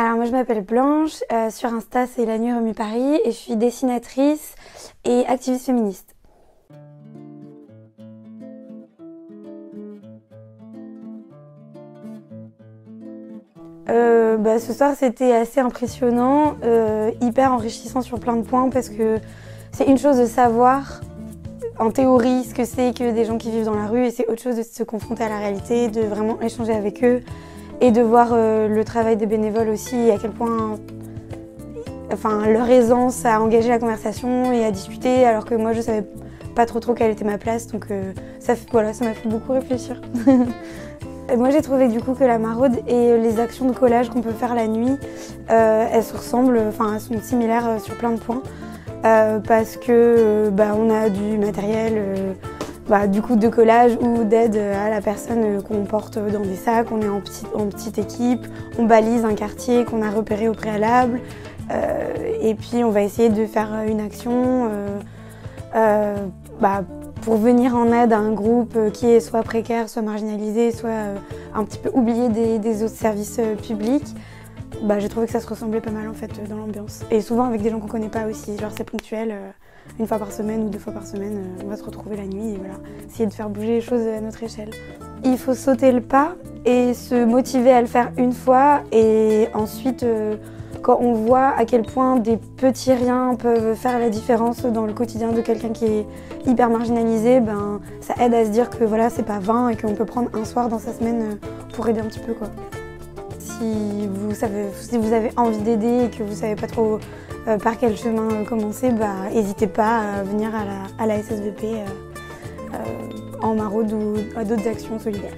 Alors moi je m'appelle Blanche, sur Insta c'est La Nuit Remue Paris et je suis dessinatrice et activiste féministe. Ce soir c'était assez impressionnant, hyper enrichissant sur plein de points parce que c'est une chose de savoir en théorie ce que c'est que des gens qui vivent dans la rue et c'est autre chose de se confronter à la réalité, de vraiment échanger avec eux et de voir le travail des bénévoles aussi et à quel point leur aisance à engager la conversation et à discuter alors que moi je savais pas trop quelle était ma place donc ça m'a fait beaucoup réfléchir. Moi j'ai trouvé du coup que la maraude et les actions de collage qu'on peut faire la nuit, elles se ressemblent, elles sont similaires sur plein de points parce que on a du matériel du coup de collage ou d'aide à la personne qu'on porte dans des sacs, on est en petite équipe, on balise un quartier qu'on a repéré au préalable et puis on va essayer de faire une action pour venir en aide à un groupe qui est soit précaire, soit marginalisé, soit un petit peu oublié des autres services publics. J'ai trouvé que ça se ressemblait pas mal en fait dans l'ambiance. Et souvent avec des gens qu'on connaît pas aussi, genre c'est ponctuel, une fois par semaine ou 2 fois par semaine, on va se retrouver la nuit et voilà, essayer de faire bouger les choses à notre échelle. Il faut sauter le pas et se motiver à le faire une fois et ensuite quand on voit à quel point des petits riens peuvent faire la différence dans le quotidien de quelqu'un qui est hyper marginalisé, ça aide à se dire que voilà, c'est pas vain et qu'on peut prendre un soir dans sa semaine pour aider un petit peu, quoi. Si vous avez envie d'aider et que vous savez pas trop par quel chemin commencer, n'hésitez pas à venir à la SSVP en maraude ou à d'autres actions solidaires.